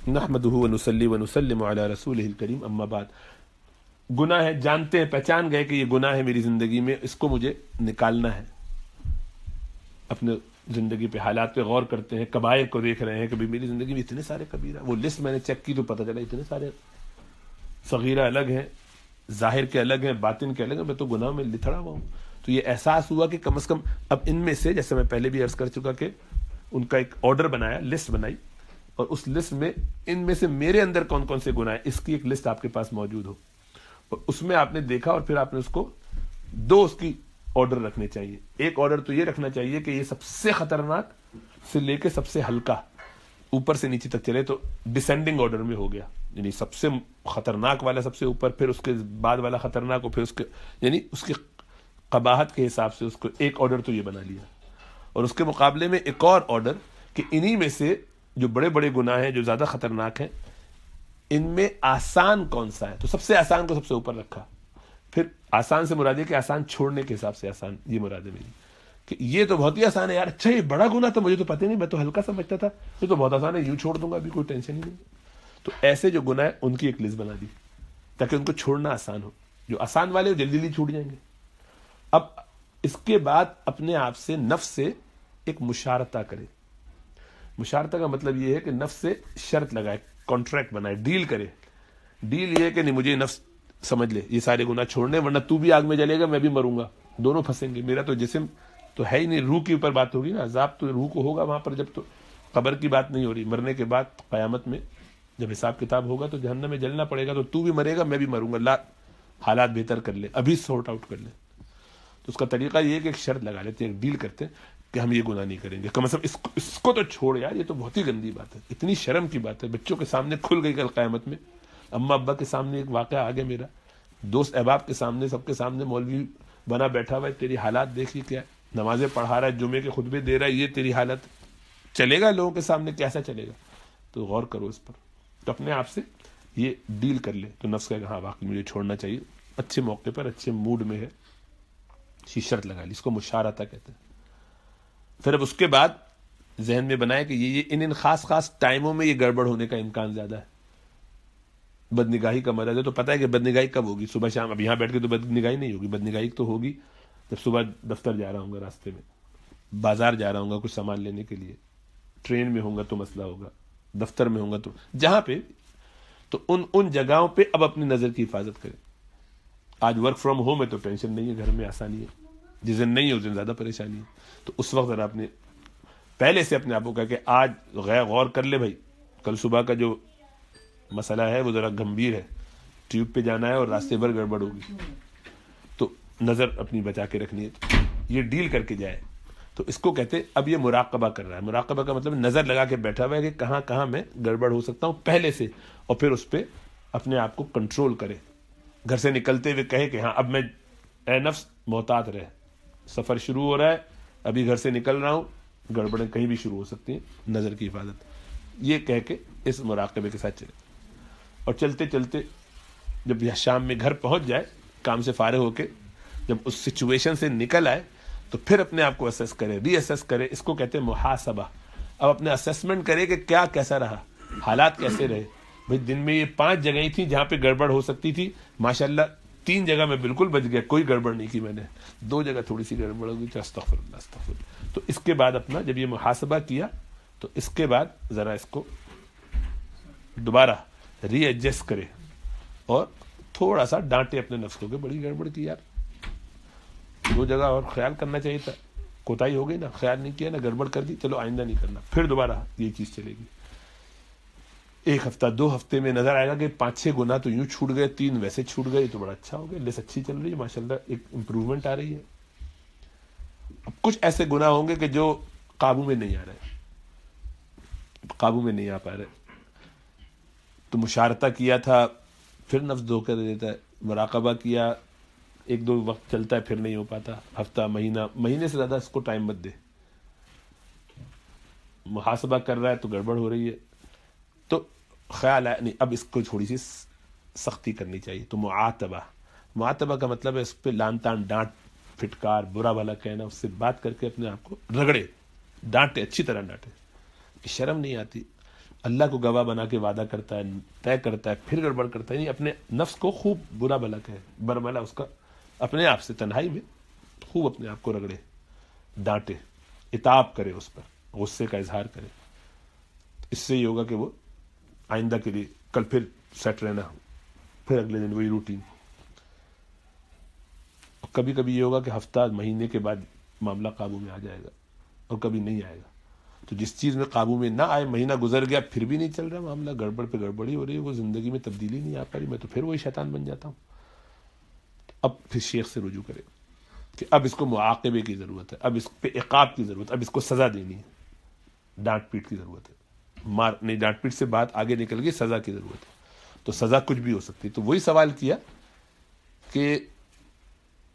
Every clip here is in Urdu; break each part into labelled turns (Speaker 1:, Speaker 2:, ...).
Speaker 1: نحمدہ ونصلی ونسلم علی رسولہ الکریم، اما بعد۔ گناہ ہے، جانتے ہیں، پہچان گئے کہ یہ گناہ ہے میری زندگی میں، اس کو مجھے نکالنا ہے۔ اپنے زندگی پہ، حالات پہ غور کرتے ہیں، کبائر کو دیکھ رہے ہیں کہ بھی میری زندگی میں اتنے سارے کبیرہ، وہ لسٹ میں نے چیک کی تو پتہ چلا اتنے سارے صغیرہ الگ ہیں، ظاہر کے الگ ہیں، باطن کے الگ ہیں، میں تو گناہ میں لتھڑا ہوا ہوں۔ تو یہ احساس ہوا کہ کم از کم اب ان میں سے، جیسے میں پہلے بھی عرض کر چکا کہ ان کا ایک آرڈر بنایا، لسٹ بنائی، اور اس لسٹ میں ان میں سے میرے اندر کون کون سے گناہ ہیں، اس کی ایک لسٹ آپ کے پاس موجود ہو، اور اس میں آپ نے دیکھا، اور پھر آپ نے اس کو دو اس کی آرڈر رکھنے چاہیے۔ ایک آرڈر تو یہ رکھنا چاہیے کہ یہ سب سے خطرناک سے لے کے سب سے ہلکا، اوپر سے نیچے تک چلے، تو ڈسینڈنگ آرڈر میں ہو گیا، یعنی سب سے خطرناک والا سب سے اوپر، پھر اس کے بعد والا خطرناک، اور پھر اس کے یعنی اس کی قباحت کے حساب سے اس کو ایک آرڈر تو یہ بنا لیا، اور اس کے مقابلے میں ایک اور آرڈر کہ انہی میں سے جو بڑے بڑے گناہ ہیں، جو زیادہ خطرناک ہیں، ان میں آسان کون سا ہے، تو سب سے آسان کو سب سے اوپر رکھا۔ پھر آسان سے مراد ہے کہ آسان چھوڑنے کے حساب سے آسان، یہ مراد ہے میری کہ یہ تو بہت ہی آسان ہے یار، اچھا یہ بڑا گناہ تو مجھے تو پتہ نہیں، میں تو ہلکا سمجھتا تھا، یہ تو بہت آسان ہے، یوں چھوڑ دوں گا، ابھی کوئی ٹینشن ہی نہیں۔ تو ایسے جو گناہ ہیں ان کی ایک لسٹ بنا دی تاکہ ان کو چھوڑنا آسان ہو، جو آسان والے جلدی جلدی چھوٹ جائیں گے۔ اب اس کے بعد اپنے آپ سے، نفس سے ایک مشارطہ کرے۔ مشارطہ کا مطلب یہ ہے کہ نفس سے شرط لگائے، کانٹریکٹ بنائے، ڈیل کرے۔ ڈیل یہ ہے کہ نہیں، مجھے نفس سمجھ لے یہ سارے گناہ چھوڑنے، ورنہ تو بھی آگ میں جلے گا، میں بھی مروں گا، دونوں پھنسیں گے، میرا تو جسم تو ہے ہی نہیں، روح کے اوپر بات ہوگی نا، عذاب تو روح کو ہوگا وہاں پر، جب تو قبر کی بات نہیں ہو رہی، مرنے کے بعد قیامت میں جب حساب کتاب ہوگا تو جہنم میں جلنا پڑے گا، تو بھی مرے گا، میں بھی مروں گا، لا حالات بہتر کر لے، ابھی سورٹ آؤٹ کر لے۔ تو اس کا طریقہ یہ ہے کہ ایک شرط لگا لیتے ہیں، ایک ڈیل کرتے ہیں کہ ہم یہ گناہ نہیں کریں گے، کم از کم اس کو تو چھوڑ یار، یہ تو بہت ہی گندی بات ہے، اتنی شرم کی بات ہے، بچوں کے سامنے کھل گئی کل قیامت میں، اماں ابا کے سامنے ایک واقعہ آ گیا میرا، دوست احباب کے سامنے، سب کے سامنے، مولوی بنا بیٹھا ہوا ہے، تیری حالات دیکھی کیا ہے، نمازیں پڑھا رہا ہے، جمعے کے خطبے دے رہا ہے، یہ تیری حالت چلے گا لوگوں کے سامنے، کیسا چلے گا؟ تو غور کرو اس پر، تو اپنے آپ سے یہ ڈیل کر لے، تو نفس کہے گا ہاں واقعی مجھے چھوڑنا چاہیے، اچھے موقع پر، اچھے موڈ میں ہے، شرط لگا لی، اس کو مشارطہ کہتے ہیں۔ پھر اب اس کے بعد ذہن میں بنائے کہ یہ ان خاص ٹائموں میں یہ گڑبڑ ہونے کا امکان زیادہ ہے۔ بد نگاہی کا مرض ہے تو پتہ ہے کہ بد نگاہی کب ہوگی، صبح شام، اب یہاں بیٹھ کے تو بد نگاہی نہیں ہوگی، بد نگاہی تو ہوگی جب صبح دفتر جا رہا ہوں گا، راستے میں بازار جا رہا ہوں گا کچھ سامان لینے کے لیے، ٹرین میں ہوں گا تو مسئلہ ہوگا، دفتر میں ہوں گا تو جہاں پہ، تو ان جگہوں پہ اب اپنی نظر کی حفاظت کریں۔ آج ورک فرام ہوم ہے تو ٹینشن نہیں ہے، گھر میں آسانی ہے، جس دن نہیں ہے اس دن زیادہ پریشانی ہے، تو اس وقت ذرا اپنے پہلے سے اپنے آپ کو کہا کہ آج غور کر لے بھائی، کل صبح کا جو مسئلہ ہے وہ ذرا گمبھیر ہے، ٹیوب پہ جانا ہے اور راستے بھر گڑبڑ ہوگی، تو نظر اپنی بچا کے رکھنی ہے، یہ ڈیل کر کے جائے۔ تو اس کو کہتے اب یہ مراقبہ کر رہا ہے۔ مراقبہ کا مطلب نظر لگا کے بیٹھا ہوا ہے کہ کہاں کہاں میں گڑبڑ ہو سکتا ہوں پہلے سے، اور پھر اس پہ اپنے آپ کو کنٹرول کرے۔ گھر سے نکلتے ہوئے کہے کہ ہاں اب میں، اے نفس محتاط رہے، سفر شروع ہو رہا ہے، ابھی گھر سے نکل رہا ہوں، گڑبڑیں کہیں بھی شروع ہو سکتی ہیں، نظر کی حفاظت، یہ کہہ کے اس مراقبے کے ساتھ چلے۔ اور چلتے چلتے جب یہ شام میں گھر پہنچ جائے، کام سے فارغ ہو کے جب اس سچویشن سے نکل آئے، تو پھر اپنے آپ کو اسیس کرے، ری اسیس کرے، اس کو کہتے ہیں محاسبہ۔ اب اپنے اسیسمنٹ کرے کہ کیا کیسا رہا، حالات کیسے رہے، بھئی دن میں یہ 5 جگہیں تھیں جہاں پہ گڑبڑ ہو سکتی تھی، ماشاءاللہ 3 جگہ میں بالکل بچ گیا، کوئی گڑبڑ نہیں کی میں نے، 2 جگہ تھوڑی سی گڑبڑ ہو گئی، تو استغفر اللہ استغفر اللہ۔ تو اس کے بعد اپنا جب یہ محاسبہ کیا، تو اس کے بعد ذرا اس کو دوبارہ ری ایڈجسٹ کرے، اور تھوڑا سا ڈانٹے اپنے نفس کو کہ بڑی گڑبڑ کی یار، 2 جگہ اور خیال کرنا چاہیے تھا، کوتاہی ہو گئی نا، خیال نہیں کیا نا، گڑبڑ کر دی، چلو آئندہ نہیں کرنا، پھر دوبارہ یہ چیز چلے گی۔ 1 ہفتہ 2 ہفتے میں نظر آئے گا کہ 5-6 گناہ تو یوں چھوٹ گئے، 3 ویسے چھوٹ گئے، تو بڑا اچھا ہو گیا، لسٹ اچھی چل رہی ہے ماشاءاللہ، ایک امپروومنٹ آ رہی ہے۔ اب کچھ ایسے گناہ ہوں گے کہ جو قابو میں نہیں آ رہے، قابو میں نہیں آ پا رہے، تو مشارطہ کیا تھا، پھر نفس دھوکہ دے دیتا ہے، مراقبہ کیا، 1-2 وقت چلتا ہے، پھر نہیں ہو پاتا، ہفتہ، مہینے سے زیادہ اس کو ٹائم مت دے، محاسبہ کر رہا ہے تو گڑبڑ ہو رہی ہے، تو خیال آیا نہیں اب اس کو تھوڑی سی سختی کرنی چاہیے، تو معاتبہ کا مطلب ہے اس پہ لان تان، ڈانٹ پھٹکار، برا بھلا کہنا، اس سے بات کر کے اپنے آپ کو رگڑے، ڈانٹے، اچھی طرح ڈانٹے، کہ شرم نہیں آتی، اللہ کو گواہ بنا کے وعدہ کرتا ہے, طے کرتا ہے, پھر گڑبڑ کرتا ہے. نہیں, اپنے نفس کو خوب برا بھلا کہے, برملا اس کا, اپنے آپ سے تنہائی میں خوب اپنے آپ کو رگڑے, ڈانٹے, عتاب کرے, اس پر غصے کا اظہار کرے. اس سے یہ ہوگا کہ وہ آئندہ کے لیے کل پھر سیٹ رہنا ہو, پھر اگلے دن وہی روٹین. کبھی کبھی یہ ہوگا کہ ہفتہ مہینے کے بعد معاملہ قابو میں آ جائے گا, اور کبھی نہیں آئے گا. تو جس چیز میں قابو میں نہ آئے, مہینہ گزر گیا پھر بھی نہیں چل رہا معاملہ, گڑبڑ پہ گڑبڑی ہو رہی ہے, وہ زندگی میں تبدیلی نہیں آ پا رہی, میں تو پھر وہی شیطان بن جاتا ہوں. اب پھر شیخ سے رجوع کرے کہ اب اس کو معاقبے کی ضرورت ہے, اب اس پہ عقاب کی ضرورت ہے, اب اس کو سزا دینی ہے, ڈانٹ پیٹ کی ضرورت ہے. مار نہیں, ڈانٹ پیٹ سے بات آگے نکل گئی, سزا کی ضرورت ہے. تو سزا کچھ بھی ہو سکتی ہے. تو وہی سوال کیا کہ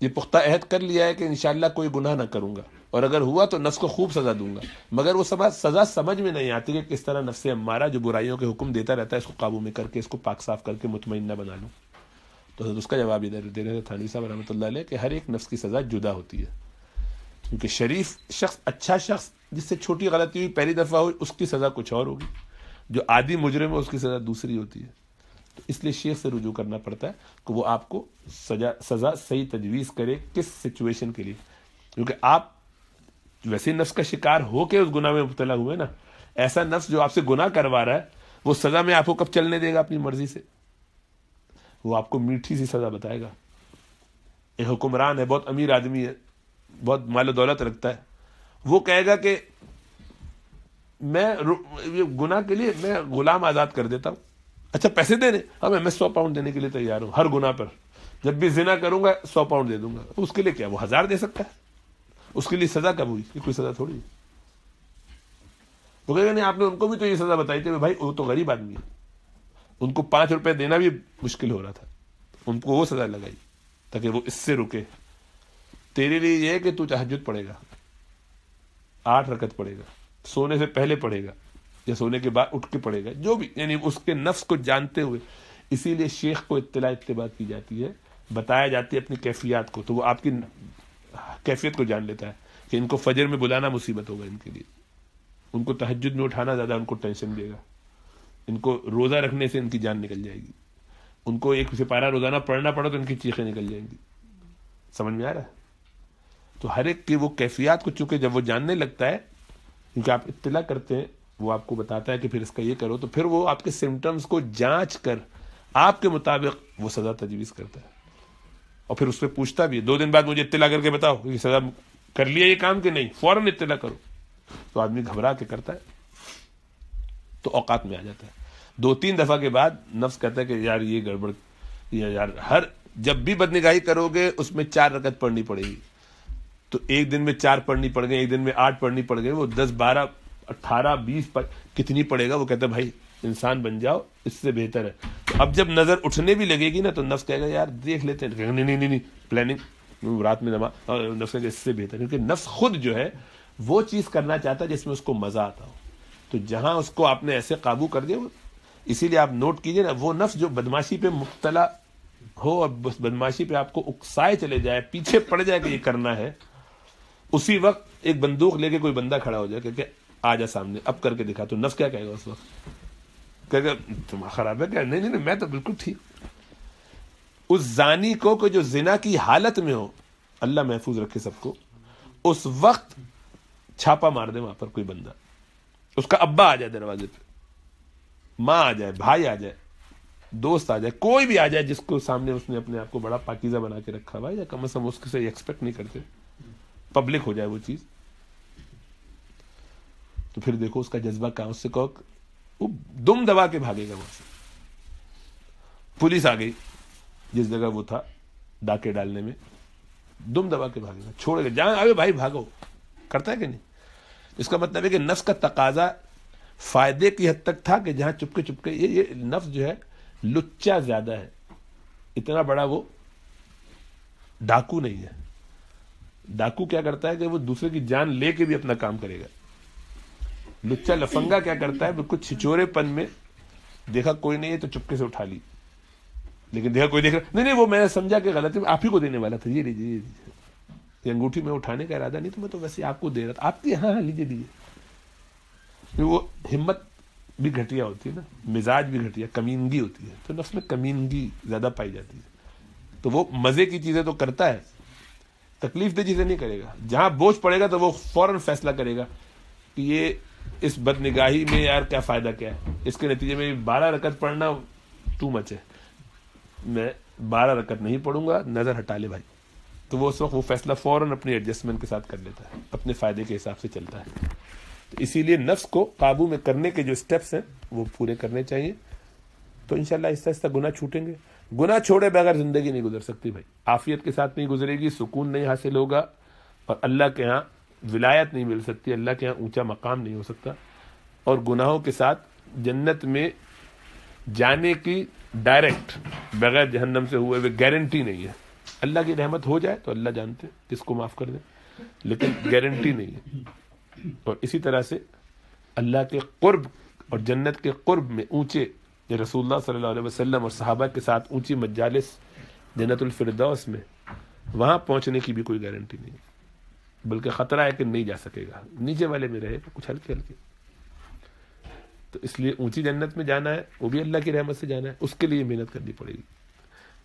Speaker 1: یہ پختہ عہد کر لیا ہے کہ انشاءاللہ کوئی گناہ نہ کروں گا, اور اگر ہوا تو نفس کو خوب سزا دوں گا, مگر وہ سزا سمجھ میں نہیں آتی کہ کس طرح نفس امارہ جو برائیوں کے حکم دیتا رہتا ہے اس کو قابو میں کر کے اس کو پاک صاف کر کے مطمئنہ بنا لوں. تو اس کا جواب ادھر دے رہے تھے تھانوی صاحب رحمۃ اللہ علیہ کہ ہر ایک نفس کی سزا جدا ہوتی ہے. کیونکہ شریف شخص, اچھا شخص جس سے چھوٹی غلطی ہوئی پہلی دفعہ ہوئی, اس کی سزا کچھ اور ہوگی, جو عادی مجرم ہے اس کی سزا دوسری ہوتی ہے. تو اس لیے شیخ سے رجوع کرنا پڑتا ہے کہ وہ آپ کو سزا صحیح تجویز کرے کس سچویشن کے لیے. کیونکہ آپ ویسے نفس کا شکار ہو کے اس گناہ میں مبتلا ہوئے نا, ایسا نفس جو آپ سے گناہ کروا رہا ہے وہ سزا میں آپ کو کب چلنے دے گا اپنی مرضی سے؟ وہ آپ کو میٹھی سی سزا بتائے گا. ایک حکمران ہے, بہت امیر آدمی ہے, بہت مال و دولت رکھتا ہے, وہ کہے گا کہ میں گناہ کے لیے میں غلام آزاد کر دیتا ہوں. اچھا پیسے دینے, ہاں میں 100 پاؤنڈ دینے کے لیے تیار ہوں ہر گناہ پر, جب بھی زنا کروں گا 100 پاؤنڈ دے دوں گا. اس کے لیے کیا وہ 1000 دے سکتا ہے؟ اس کے لیے سزا کب ہوئی؟ یہ کوئی سزا تھوڑی ہے. وہ کہے گا نہیں آپ نے ان کو بھی تو یہ سزا بتائی تھی, بھائی وہ تو غریب آدمی ہے, ان کو 5 روپے دینا بھی مشکل ہو رہا تھا, ان کو وہ سزا لگائی تاکہ وہ اس سے رکے. تیرے لیے یہ ہے کہ تو تہجد پڑھے گا, 8 رکعت پڑھے گا, سونے سے پہلے پڑھے گا یا سونے کے بعد اٹھ کے پڑھے گا, جو بھی, یعنی اس کے نفس کو جانتے ہوئے. اسی لیے شیخ کو اتباع کی جاتی ہے, بتایا جاتی ہے اپنی کیفیات کو, تو وہ آپ کی کیفیت کو جان لیتا ہے کہ ان کو فجر میں بلانا مصیبت ہوگا ان کے لیے, ان کو تہجد میں اٹھانا زیادہ ان کو ٹینشن دے گا, ان کو روزہ رکھنے سے ان کی جان نکل جائے گی, ان کو 1 سپارہ روزانہ پڑھنا پڑا تو ان کی چیخیں نکل جائیں گی. سمجھ میں آ رہا ہے؟ تو ہر ایک کی وہ کیفیات کو چونکہ جب وہ جاننے لگتا ہے, کیونکہ آپ اطلاع کرتے ہیں, وہ آپ کو بتاتا ہے کہ پھر اس کا یہ کرو, تو پھر وہ آپ کے سمٹمز کو جانچ کر آپ کے مطابق وہ سزا تجویز کرتا ہے, اور پھر اس پہ پوچھتا بھی ہے 2 دن بعد مجھے اطلاع کر کے بتاؤ یہ سزا کر لیا یہ کام کہ نہیں, فوراً اطلاع کرو. تو آدمی گھبرا کے کرتا ہے تو اوقات میں آ جاتا ہے. 2-3 دفعہ کے بعد نفس کہتا ہے کہ یار یہ گڑبڑ, یار ہر جب بھی بدنگاہی کرو گے اس میں 4 رکعت پڑھنی پڑے گی. تو ایک دن میں 4 پڑھنی پڑ گئی, ایک دن میں 8 پڑھنی پڑ گئی, وہ 10 12 18 20 کتنی پڑے گا؟ وہ کہتا ہے بھائی انسان بن جاؤ, اس سے بہتر ہے. تو اب جب نظر اٹھنے بھی لگے گی نا تو نفس کہے گا یار دیکھ لیتے ہیں, نہیں پلاننگ رات میں نماز, نفس کہے گا اس سے بہتر, کیونکہ نفس خود جو ہے وہ چیز کرنا چاہتا ہے جس میں اس کو مزہ آتا ہو. تو جہاں اس کو آپ نے ایسے قابو کر دیا, اسی لیے آپ نوٹ کیجئے نا, وہ نفس جو بدماشی پہ مبتلا ہو اور بس بدماشی پہ آپ کو اکسائے چلے جائے, پیچھے پڑ جائے کہ یہ کرنا ہے, اسی وقت ایک بندوق لے کے کوئی بندہ کھڑا ہو جائے کہ آ جا سامنے, اب کر کے دکھا, تو نفس کیا کہے گا اس وقت؟ کہے گا تم خراب ہے کیا؟ نہیں میں تو بالکل ٹھیک. اس زانی کو جو زنا کی حالت میں ہو, اللہ محفوظ رکھے سب کو, اس وقت چھاپا مار دے وہاں پر کوئی بندہ, اس کا ابا آ جائے دروازے پہ, ماں آ جائے, بھائی آ جائے, دوست آ جائے, کوئی بھی آ جائے جس کو سامنے اس نے اپنے آپ کو بڑا پاکیزہ بنا کے رکھا ہوا ہے, یا کم از کم اس سے ایکسپیکٹ نہیں کرتے پبلک ہو جائے وہ چیز, تو پھر دیکھو اس کا جذبہ کہاں, اس سے کہو وہ دم دبا کے بھاگے گا وہاں سے. پولیس آ گئی جس جگہ وہ تھا ڈاکے ڈالنے میں, دم دبا کے بھاگے گا, چھوڑے گا, جہاں آئے بھائی بھاگو, کرتا ہے کہ نہیں؟ اس کا مطلب ہے کہ نفس کا تقاضا فائدے کی حد تک تھا کہ جہاں چپکے یہ نفس جو ہے لچا زیادہ ہے, اتنا بڑا وہ ڈاکو نہیں ہے. ڈاکو کیا کرتا ہے کہ وہ دوسرے کی جان لے کے بھی اپنا کام کرے گا. لچا لفنگا کیا کرتا ہے, بالکل چھچورے پن میں دیکھا کوئی نہیں ہے تو چپکے سے اٹھا لی, لیکن دیکھا کوئی دیکھ رہا نہیں, وہ میں نے سمجھا کہ غلطی میں آپ ہی کو دینے والا تھا, یہ لیجیے یہ انگوٹھی میں اٹھانے کا ارادہ نہیں, تو میں تو ویسے آپ کو دے رہا تھا, آپ کے ہاں لیجیے. وہ ہمت بھی گھٹیا ہوتی ہے نا, مزاج بھی گھٹیا, کمینگی ہوتی ہے, تو نفس میں کمینگی زیادہ پائی جاتی ہے. تو وہ مزے کی چیزیں تو کرتا ہے, تکلیف دہ چیزیں نہیں کرے گا. جہاں بوجھ پڑے گا تو وہ فوراً فیصلہ کرے گا کہ یہ اس بد نگاہی میں یار کیا فائدہ کیا ہے, اس کے نتیجے میں 12 رکعت پڑھنا ٹو مچ ہے, میں 12 رکعت نہیں پڑھوں گا, نظر ہٹا لے بھائی. تو وہ اس وقت وہ فیصلہ فوراً اپنی ایڈجسٹمنٹ کے ساتھ کر لیتا ہے, اپنے فائدے کے حساب سے چلتا ہے. تو اسی لیے نفس کو قابو میں کرنے کے جو اسٹیپس ہیں وہ پورے کرنے چاہیے. تو انشاءاللہ آہستہ آہستہ گناہ چھوٹیں گے. گناہ چھوڑے بغیر زندگی نہیں گزر سکتی بھائی, عافیت کے ساتھ نہیں گزرے گی, سکون نہیں حاصل ہوگا, اور اللہ کے ہاں ولایت نہیں مل سکتی, اللہ کے ہاں اونچا مقام نہیں ہو سکتا. اور گناہوں کے ساتھ جنت میں جانے کی ڈائریکٹ بغیر جہنم سے ہوئے گارنٹی نہیں ہے. اللہ کی رحمت ہو جائے تو اللہ جانتے کس کو معاف کر دیں, لیکن گارنٹی نہیں ہے. اور اسی طرح سے اللہ کے قرب اور جنت کے قرب میں اونچے رسول اللہ صلی اللہ علیہ وسلم اور صحابہ کے ساتھ اونچی مجالس جنت الفردوس میں, وہاں پہنچنے کی بھی کوئی گارنٹی نہیں ہے, بلکہ خطرہ ہے کہ نہیں جا سکے گا, نیچے والے میں رہے گا کچھ ہلکے ہلکے. تو اس لیے اونچی جنت میں جانا ہے, وہ بھی اللہ کی رحمت سے جانا ہے, اس کے لیے محنت کرنی پڑے گی.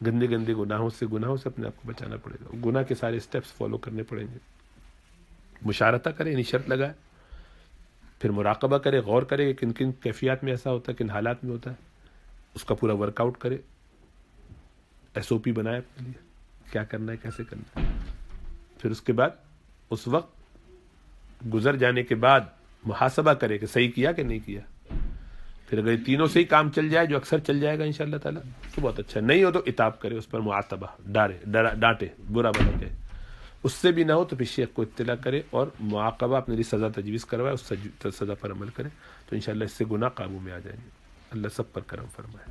Speaker 1: گندے گندے گناہوں سے اپنے آپ کو بچانا پڑے گا, گناہ کے سارے سٹیپس فالو کرنے پڑیں گے. مشارطہ کرے, یعنی شرط لگائے, پھر مراقبہ کرے, غور کرے کہ کن کن کیفیات میں ایسا ہوتا ہے, کن حالات میں ہوتا ہے, اس کا پورا ورک آؤٹ کرے, ایس او پی بنائے اپنے لیے, کیا کرنا ہے, کیسے کرنا ہے. پھر اس کے بعد اس وقت گزر جانے کے بعد محاسبہ کرے کہ صحیح کیا کہ نہیں کیا. پھر اگر تینوں سے ہی کام چل جائے, جو اکثر چل جائے گا انشاءاللہ تعالیٰ, تو بہت اچھا. نہیں ہو تو عتاب کرے, اس پر معاتبہ, ڈانٹے, برا بلا کہے. اس سے بھی نہ ہو تو پھر شیخ کو اطلاع کرے اور معاقبہ اپنے لیے سزا تجویز کروائے, اس سزا پر عمل کرے, تو انشاءاللہ اس سے گناہ قابو میں آ جائیں گے. اللہ سب پر کرم فرمائے.